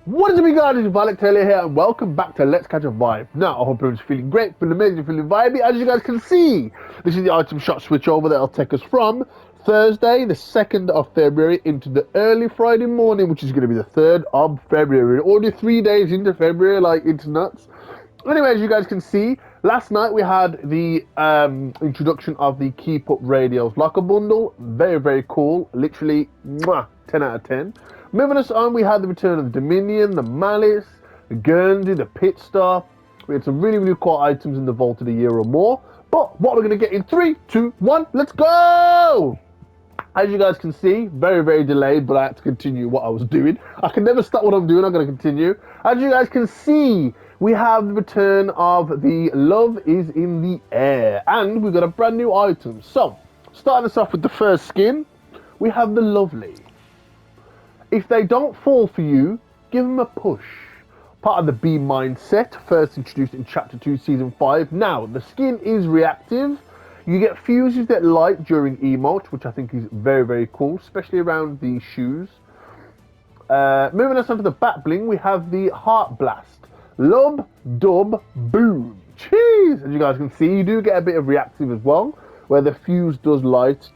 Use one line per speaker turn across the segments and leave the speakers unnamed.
What is up, you guys? It's Valak Taylor here, and welcome back to Let's Catch a Vibe. Now, I hope everyone's feeling great, feeling amazing, feeling vibey. As you guys can see, this is the item shot switch over that'll take us from Thursday, the 2nd of February, into the early Friday morning, which is going to be the 3rd of February. Already 3 days into February, like, it's nuts. Anyway, as you guys can see, last night we had the introduction of the Keep Up Radios Locker Bundle. Very, very cool. Literally, 10 out of 10. Moving us on, we had the return of the Dominion, the Malice, the Guernsey, the Pit Stop. We had some really, really cool items in the Vault of the Year or more. But what we're going to get in 3, 2, 1, let's go! As you guys can see, very, very delayed, but I had to continue what I was doing. I can never stop what I'm doing, I'm going to continue. As you guys can see, we have the return of the Love is in the Air. And we've got a brand new item. So, starting us off with the first skin, we have the Lovely. If they don't fall for you, give them a push. Part of the B mindset, first introduced in Chapter 2, Season 5. Now, the skin is reactive. You get fuses that light during emote, which I think is very, very cool, especially around the shoes. Moving us on to the back bling, we have the Heart Blast. Lub, dub, boom. Cheese! As you guys can see, you do get a bit of reactive as well, where the fuse does light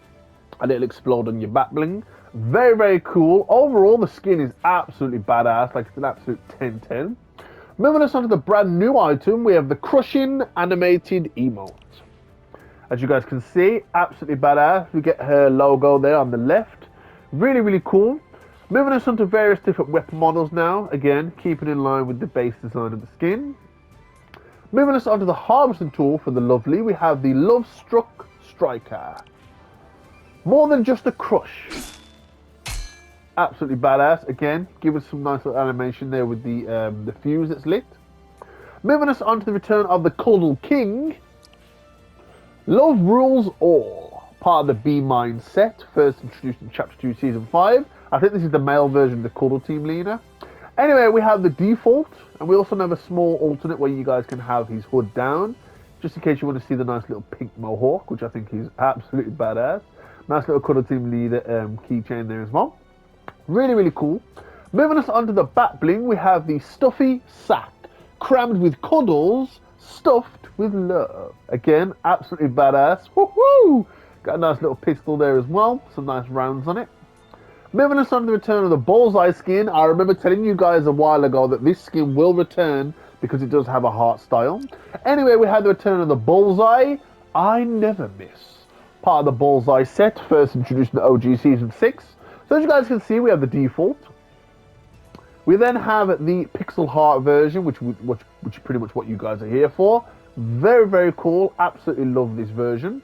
and it'll explode on your back bling. Very, very cool. Overall, the skin is absolutely badass. Like, it's an absolute 10-10. Moving us on to the brand new item, we have the Crushing Animated Emote. As you guys can see, absolutely badass. We get her logo there on the left. Really, really cool. Moving us on to various different weapon models now. Again, keeping in line with the base design of the skin. Moving us on to the harvesting tool for the Lovely, we have the Love Struck Striker. More than just a crush. Absolutely badass. Again, give us some nice little animation there with the fuse that's lit. Moving us on to the return of the Cuddle King. Love Rules All. Part of the B mindset, first introduced in Chapter 2, Season 5. I think this is the male version of the Cuddle Team leader. Anyway, we have the default, and we also have a small alternate where you guys can have his hood down, just in case you want to see the nice little pink mohawk, which I think is absolutely badass. Nice little Cuddle Team leader keychain there as well. Really, really cool. Moving us on to the back bling, we have the Stuffy Sack, crammed with cuddles, stuffed with love. Again, absolutely badass. Woohoo! Got a nice little pistol there as well. Some nice rounds on it. Moving us on to the return of the Bullseye skin. I remember telling you guys a while ago that this skin will return because it does have a heart style. Anyway, we had the return of the Bullseye. I never miss. Part of the Bullseye set, first introduced in the OG Season 6. So as you guys can see, we have the default. We then have the pixel heart version, which is pretty much what you guys are here for. Very, very cool. Absolutely love this version.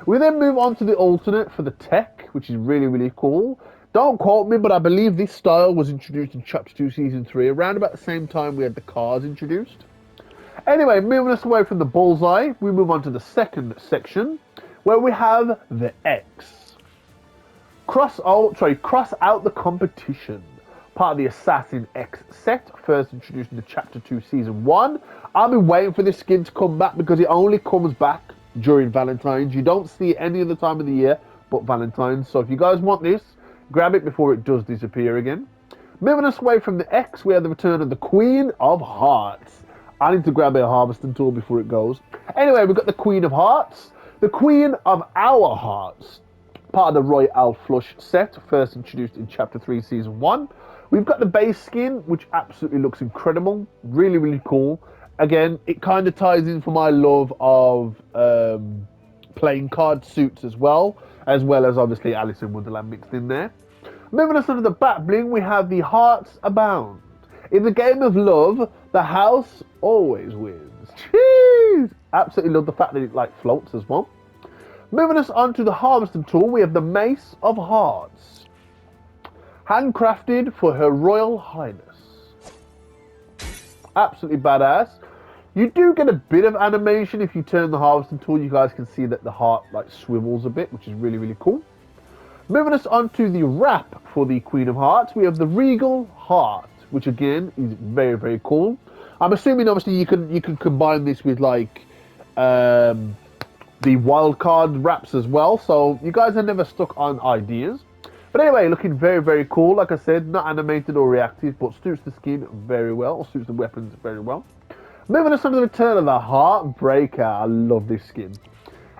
We then move on to the alternate for the tech, which is really, really cool. Don't quote me, but I believe this style was introduced in Chapter 2, Season 3, around about the same time we had the cars introduced. Anyway, moving us away from the Bullseye, we move on to the second section, where we have the X. Cross out the competition. Part of the Assassin X set, first introduced in the Chapter 2 Season 1. I've been waiting for this skin to come back because it only comes back during Valentine's. You don't see it any other time of the year but Valentine's. So if you guys want this, grab it before it does disappear again. Moving us away from the X, we have the return of the Queen of Hearts. I need to grab a harvesting tool before it goes. Anyway, we've got the Queen of Hearts, the Queen of Our Hearts. Part of the Royale Flush set, first introduced in Chapter 3, Season 1. We've got the base skin, which absolutely looks incredible. Really, really cool. Again, it kind of ties in for my love of playing card suits as well as obviously Alice in Wonderland mixed in there. Moving us on to the back bling, we have the Hearts Abound. In the game of love, the house always wins. Cheese! Absolutely love the fact that it like floats as well. Moving us on to the harvesting tool, we have the Mace of Hearts. Handcrafted for Her Royal Highness. Absolutely badass. You do get a bit of animation if you turn the harvesting tool. You guys can see that the heart like swivels a bit, which is really, really cool. Moving us on to the wrap for the Queen of Hearts, we have the Regal Heart, which again is very, very cool. I'm assuming obviously you can combine this with like the wildcard wraps as well. So you guys are never stuck on ideas. But anyway, looking very, very cool. Like I said, not animated or reactive, but suits the skin very well, or suits the weapons very well. Moving us on to the return of the Heartbreaker. I love this skin.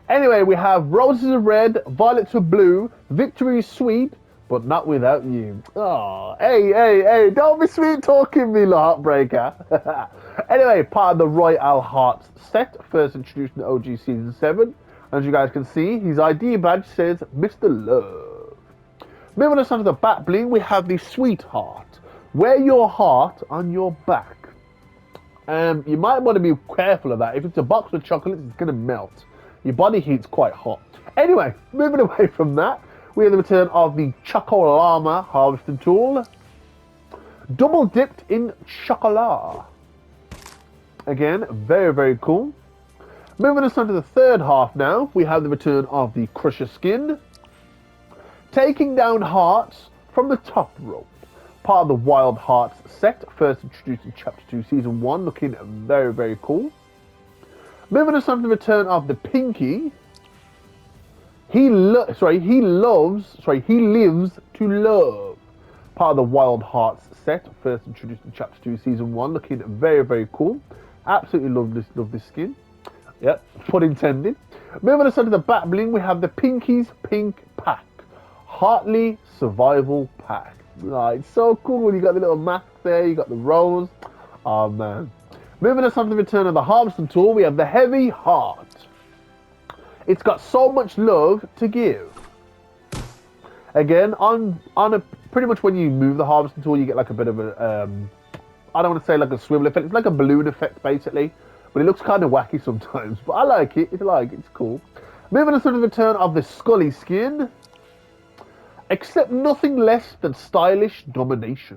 Anyway, we have roses are red, violets are blue, victory is sweet, but not without you. Oh, hey, don't be sweet talking me, Heartbreaker. Anyway, part of the Royale Hearts set, first introduced in OG Season 7. As you guys can see, his ID badge says Mr. Love. Moving us on to the back bling, we have the Sweetheart. Wear your heart on your back. You might want to be careful of that. If it's a box of chocolates, it's going to melt. Your body heat's quite hot. Anyway, moving away from that, we have the return of the Chocolama harvesting tool. Double dipped in chocolat. Again, very, very cool. Moving us on to the third half now, we have the return of the Crusher skin. Taking down hearts from the top rope. Part of the Wild Hearts set, first introduced in Chapter 2, Season 1, looking very, very cool. Moving us on to the return of the Pinky. He lives to love. Part of the Wild Hearts set, first introduced in Chapter 2, Season 1, looking very, very cool. Absolutely love this skin. Yep, pun intended. Moving us on to the back bling, we have the Pinky's Pink Pack. Heartly Survival Pack. Right, so cool. You got the little mask there, you got the rose. Oh man. Moving us on to the return of the harvesting tool, we have the Heavy Heart. It's got so much love to give. Again, pretty much when you move the harvesting tool, you get like a bit of a, I don't want to say like a swivel effect. It's like a balloon effect basically, but it looks kind of wacky sometimes. But I like it. It's cool. Moving us on to the return of the Scully skin. Accept nothing less than stylish domination.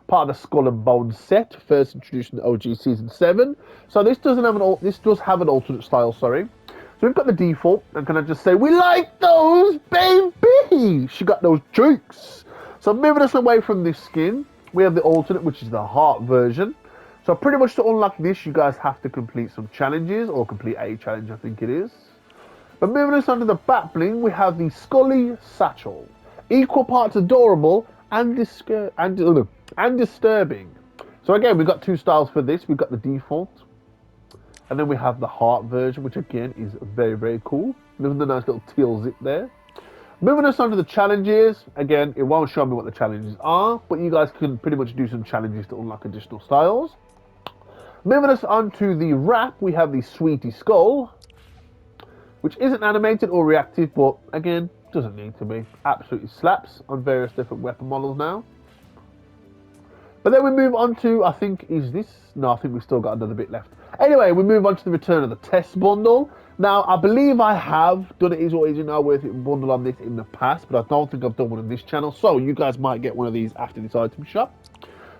Part of the Skull and Bones set, first introduced in OG Season 7. So this does have an alternate style, sorry. So we've got the default, and can I just say, we like those, baby! She got those cheeks. So moving us away from this skin, we have the alternate, which is the heart version. So pretty much to unlock this, you guys have to complete some challenges, or complete a challenge, I think it is. But moving us on to the back bling, we have the Scully Satchel. Equal parts adorable and disturbing. So again, we've got two styles for this. We've got the default, and then we have the heart version, which again is very, very cool. There's a nice little teal zip there. Moving us on to the challenges. Again, it won't show me what the challenges are, but you guys can pretty much do some challenges to unlock additional styles. Moving us on to the wrap, we have the Sweetie Skull, which isn't animated or reactive, but again, doesn't need to be. Absolutely slaps on various different weapon models now. But then we move on to, I think we've still got another bit left. Anyway, we move on to the return of the test bundle. Now, I believe I have done it Is or Isn't Not Worth It bundle on this in the past, but I don't think I've done one on this channel. So you guys might get one of these after this item shop.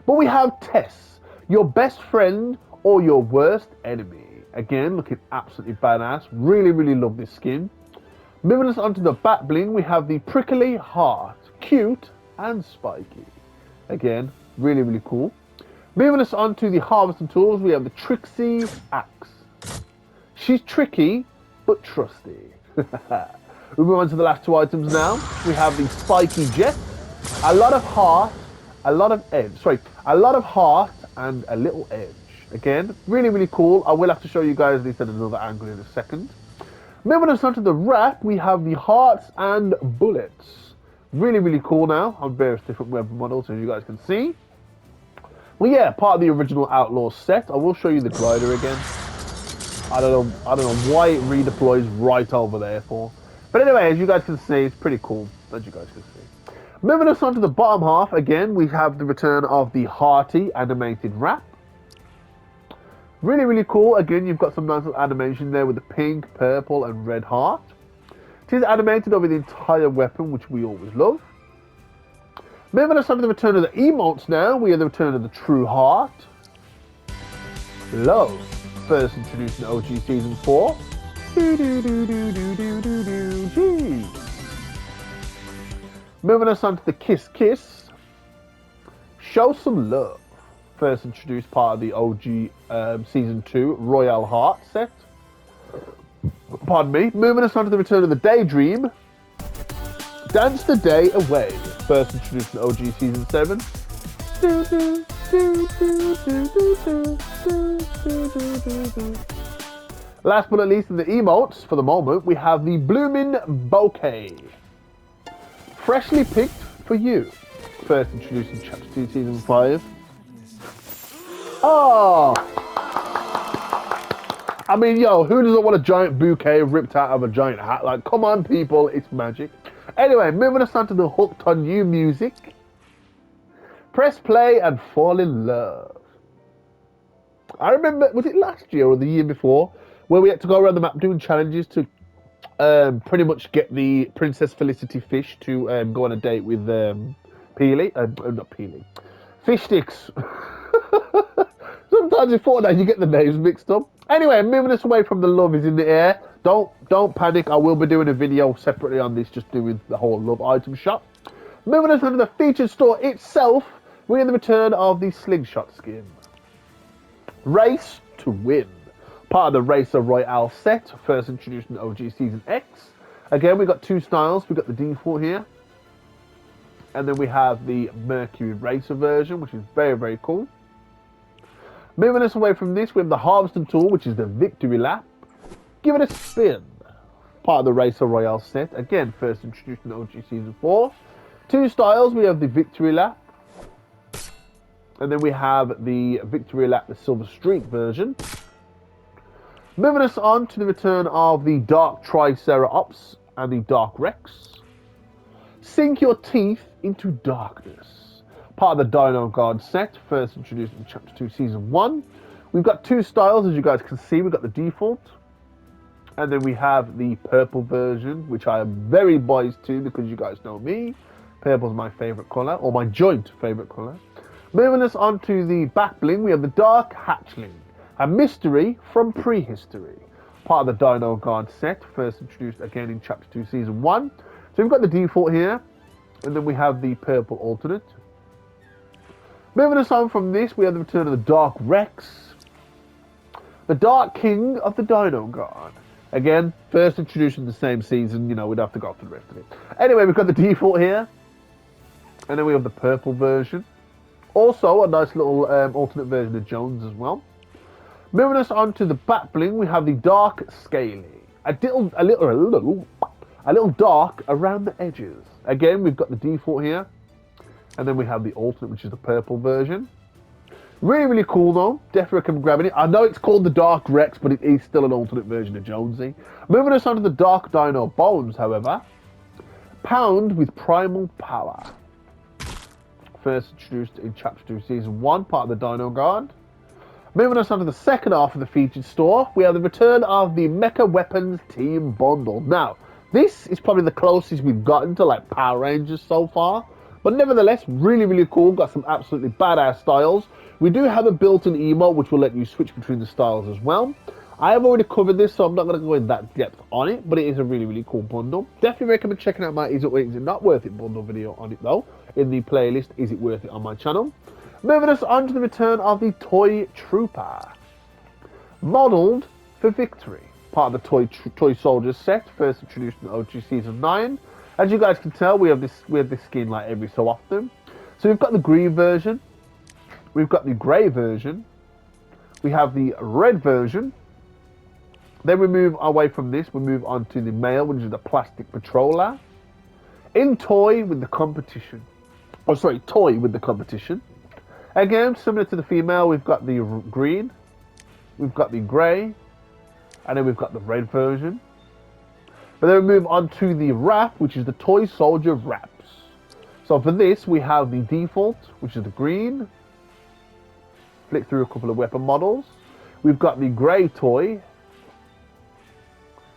But we have Tess, your best friend or your worst enemy. Again, looking absolutely badass. Really, really love this skin. Moving us on to the back bling, we have the Prickly Heart. Cute and spiky. Again, really, really cool. Moving us on to the harvesting tools, we have the Trixie Axe. She's tricky, but trusty. We move on to the last two items now. We have the Spiky Jet. A lot of heart and a little edge. Again, really, really cool. I will have to show you guys this at another angle in a second. Moving us on to the wrap, we have the hearts and bullets. Really, really cool now on various different weapon models, as you guys can see. Well, yeah, part of the original Outlaw set. I will show you the glider again. I don't know why it redeploys right over there for. But anyway, as you guys can see, it's pretty cool, as you guys can see. Moving us on to the bottom half, again, we have the return of the Hearty animated wrap. Really, really cool. Again, you've got some nice little animation there with the pink, purple, and red heart. It is animated over the entire weapon, which we always love. Moving us on to the return of the emotes now, we have the return of the True Heart. Love, first introduced in OG Season 4. Moving us on to the Kiss Kiss. Show some love. First introduced part of the OG Season 2 Royale Heart set. Pardon me. Moving us on to the return of the Daydream. Dance the day away. first introduced in OG Season 7. Last but not least, in the emotes, for the moment, we have the Bloomin' Bouquet. Freshly picked for you. First introduced in Chapter 2, Season 5. Oh! I mean, yo, who doesn't want a giant bouquet ripped out of a giant hat? Like, come on, people, it's magic. Anyway, moving us on to the Hooked on You music. Press play and fall in love. I remember, was it last year or the year before, where we had to go around the map doing challenges to pretty much get the Princess Felicity fish to go on a date with Peely? Not Peely. Fish sticks. Sometimes in Fortnite you get the names mixed up. Anyway, moving us away from the love is in the air. Don't panic. I will be doing a video separately on this, just doing the whole love item shop. Moving us on to the featured store itself, we're in the return of the Slingshot skin. Race to win. Part of the Racer Royale set, first introduced in OG Season X. Again, we've got two styles. We've got the default here. And then we have the Mercury Racer version, which is very, very cool. Moving us away from this, we have the Harvesting tool, which is the Victory Lap. Give it a spin. Part of the Racer Royale set. Again, first introduced in OG Season 4. Two styles. We have the Victory Lap. And then we have the Victory Lap, the Silver Streak version. Moving us on to the return of the Dark Triceratops and the Dark Rex. Sink your teeth into darkness. Part of the Dino Guard set, first introduced in Chapter 2, Season 1. We've got two styles, as you guys can see. We've got the default. And then we have the purple version, which I am very biased to because you guys know me. Purple's my favourite colour, or my joint favourite colour. Moving us on to the back bling, we have the Dark Hatchling. A mystery from prehistory. Part of the Dino Guard set, first introduced again in Chapter 2, Season 1. So we've got the default here, and then we have the purple alternate. Moving us on from this, we have the return of the Dark Rex. The Dark King of the Dino Guard. Again, first introduced in the same season, you know, we'd have to go through the rest of it. Anyway, we've got the default here, and then we have the purple version. Also, a nice little alternate version of Jones as well. Moving us on to the back bling, we have the Dark Scaly. A little dark around the edges. Again, we've got the default here. And then we have the alternate, which is the purple version. Really, really cool though. Definitely recommend grabbing it. I know it's called the Dark Rex, but it is still an alternate version of Jonesy. Moving us on to the Dark Dino Bones, however. Pound with Primal Power. First introduced in Chapter 2, Season 1, part of the Dino Guard. Moving us on to the second half of the featured store, we have the return of the Mecha Weapons Team Bundle. Now, this is probably the closest we've gotten to like Power Rangers so far, but nevertheless, really, really cool. Got some absolutely badass styles. We do have a built-in emote, which will let you switch between the styles as well. I have already covered this, so I'm not going to go in that depth on it, but it is a really, really cool bundle. Definitely recommend checking out my Is It Not Worth It bundle video on it though, in the playlist Is It Worth It on my channel. Moving us on to the return of the Toy Trooper. Modelled for victory. Part of the Toy Soldiers set, first introduced in OG Season 9. As you guys can tell, we have this skin like every so often. So we've got the green version. We've got the grey version. We have the red version. Then we move away from this, we move on to the male, which is the plastic patroller. In toy with the competition. Oh, sorry, toy with the competition. Again, similar to the female, we've got the green, we've got the grey, and then we've got the red version. But then we move on to the wrap, which is the Toy Soldier wraps. So for this, we have the default, which is the green. Flick through a couple of weapon models. We've got the grey toy.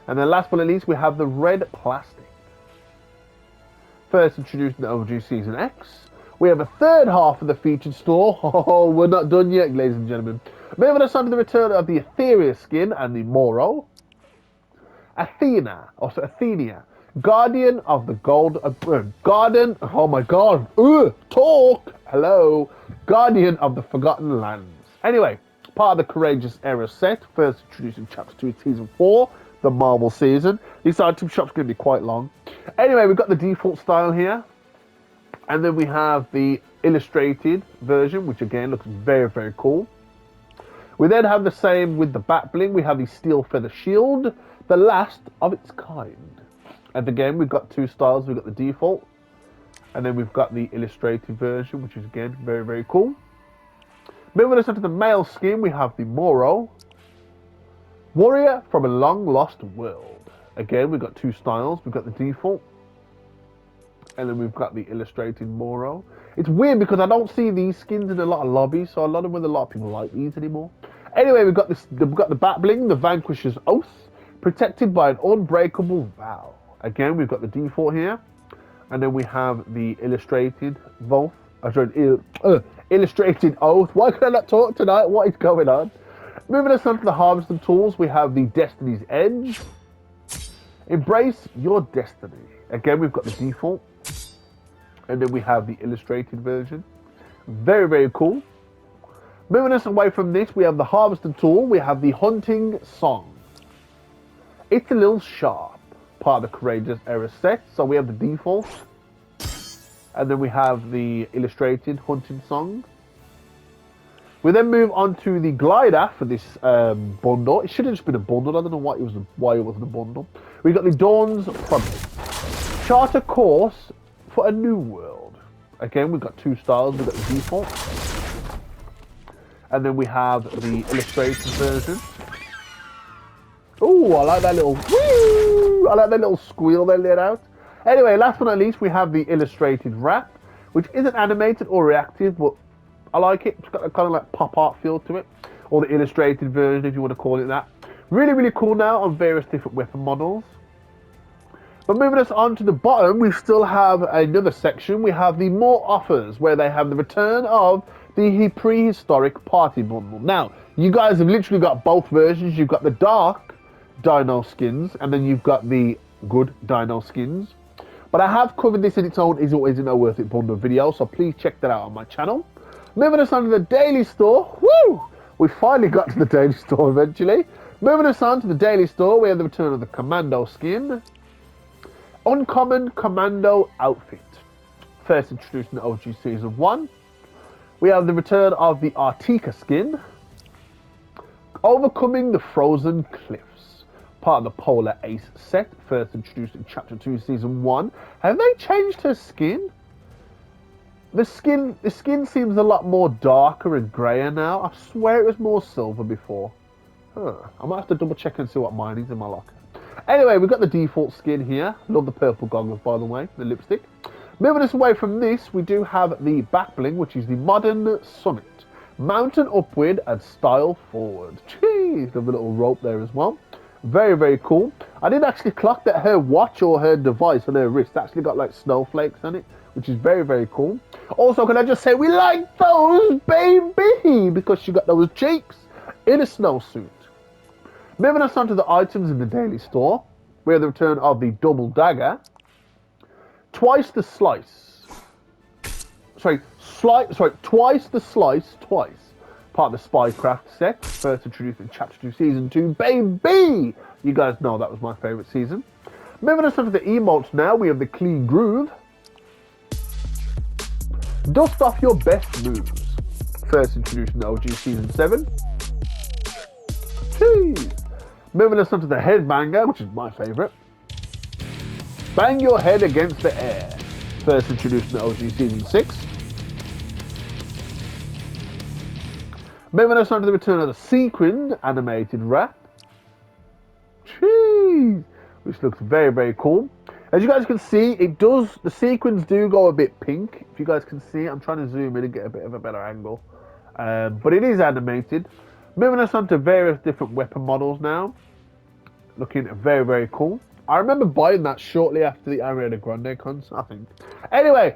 And then last but not least, we have the red plastic. First introduced in the OG Season X. We have a third half of the featured store. Oh, we're not done yet, ladies and gentlemen. Moving us on to the return of the Etheria skin and the Moro. Athena, Guardian of the Gold... Garden... Oh my god. Talk! Hello. Guardian of the Forgotten Lands. Anyway, part of the Courageous Era set. First introduced in Chapter 2, Season 4. The Marvel season. This item shop's going to be quite long. Anyway, we've got the default style here. And then we have the illustrated version, which again looks very, very cool. We then have the same with the back bling. We have the steel feather shield, the last of its kind. And again, we've got two styles. We've got the default, and then we've got the illustrated version, which is again very, very cool. Moving us into the male skin, we have the Moro, warrior from a long lost world. Again, we've got two styles. We've got the default, and then we've got the illustrated Moro. It's weird because I don't see these skins in a lot of lobbies, so I don't know whether a lot of people like these anymore. Anyway, we've got this. We've got the back bling, the Vanquisher's Oath, protected by an unbreakable vow. Again, we've got the default here, and then we have the illustrated Oath. Illustrated Oath. Why can I not talk tonight? What is going on? Moving us on to the harvesting tools, we have the Destiny's Edge. Embrace your destiny. Again, we've got the default, and then we have the illustrated version. Very, very cool. Moving us away from this, we have the harvesting tool. We have the hunting song. It's a little sharp, part of the courageous era set. So we have the default, and then we have the illustrated hunting song. We then move on to the glider for this bundle. It should have just been a bundle. I don't know why it wasn't a bundle. We got the Dawn's Promise. Charter course for a new world. Again, we've got two styles. We've got the default, and then we have the illustrated version. Oh, I like that little woo! I like that little squeal they let out. Anyway, last but not least, we have the illustrated wrap, which isn't animated or reactive, but I like it. It's got a kind of like pop art feel to it, or the illustrated version, if you want to call it that. Really, really cool now on various different weapon models. But moving us on to the bottom, we still have another section. We have the more offers, where they have the return of the prehistoric party bundle. Now, you guys have literally got both versions. You've got the dark dino skins, and then you've got the good dino skins. But I have covered this in its own Is It Always a Worth It bundle video, so please check that out on my channel. Moving us on to the daily store. Woo! We finally got to the daily store eventually. Moving us on to the daily store, we have the return of the Commando skin. Uncommon Commando outfit. First introduced in the OG Season 1. We have the return of the Artica skin. Overcoming the Frozen Cliffs. Part of the Polar Ace set. First introduced in Chapter 2 Season 1. Have they changed her skin? The skin seems a lot more darker and grayer now. I swear it was more silver before. I might have to double check and see what mine is in my locker. Anyway, we've got the default skin here. Love the purple goggles, by the way, the lipstick. Moving us away from this, we do have the back bling, which is the Modern Summit. Mountain upward and style forward. Jeez, love the little rope there as well. Very, very cool. I didn't actually clock that her watch or her device on her wrist actually got like snowflakes on it, which is very, very cool. Also, can I just say we like those, baby, because she got those cheeks in a snowsuit. Moving us on to the items in the daily store, we have the return of the double dagger, twice the slice. Twice the slice, twice. Part of the Spycraft set, first introduced in Chapter 2 Season 2, baby! You guys know that was my favourite season. Moving us on to the emotes now, we have the Clean Groove. Dust off your best moves. First introduced in the OG Season 7. Jeez. Moving us on to the Headbanger, which is my favourite. Bang your head against the air. First introduced in the OG Season 6. Moving us on to the return of the Sequin animated wrap. Jeez. Which looks very, very cool. As you guys can see, the sequins do go a bit pink. If you guys can see, I'm trying to zoom in and get a bit of a better angle. But it is animated. Moving us on to various different weapon models now. Looking very, very cool. I remember buying that shortly after the Ariana Grande concert, I think. Anyway,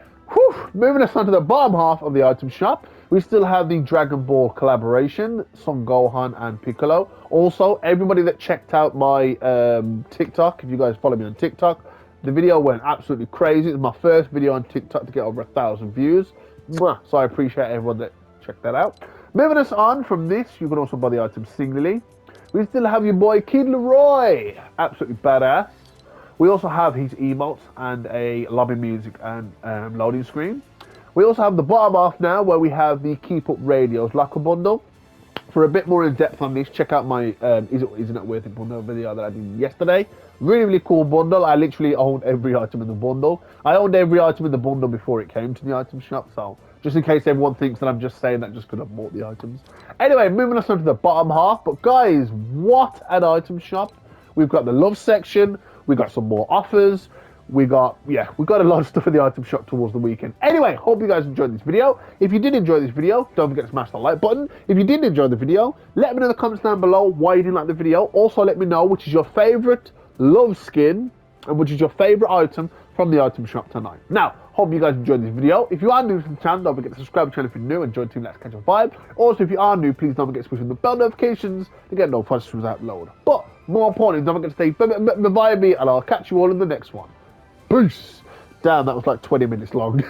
moving us on to the bottom half of the item shop. We still have the Dragon Ball collaboration, Son Gohan and Piccolo. Also, everybody that checked out my TikTok, if you guys follow me on TikTok, the video went absolutely crazy. It was my first video on TikTok to get over 1,000 views. So I appreciate everyone that checked that out. Moving us on from this, you can also buy the items singly. We still have your boy Kid Leroy, absolutely badass. We also have his emotes and a lobby music and loading screen. We also have the bottom half now where we have the Keep Up Radio's locker bundle. For a bit more in depth on this, check out my Isn't It Worth It bundle video that I did yesterday. Really, really cool bundle. I literally owned every item in the bundle. I owned every item in the bundle before it came to the item shop, so just in case everyone thinks that I'm just saying that just because I've bought the items. Anyway, moving us on to the bottom half. But guys, what an item shop. We've got the love section. We've got some more offers. We got a lot of stuff in the item shop towards the weekend. Anyway, hope you guys enjoyed this video. If you did enjoy this video, don't forget to smash the like button. If you didn't enjoy the video, let me know in the comments down below why you didn't like the video. Also, let me know which is your favorite love skin and which is your favorite item from the item shop tonight. Now, hope you guys enjoyed this video. If you are new to the channel, don't forget to subscribe to the channel if you're new and join Team Let's Catch a Vibe. Also, if you are new, please don't forget to push on the bell notifications to get notifications as I upload. But more importantly, don't forget to stay vibey, and I'll catch you all in the next one. Peace. Damn, that was like 20 minutes long.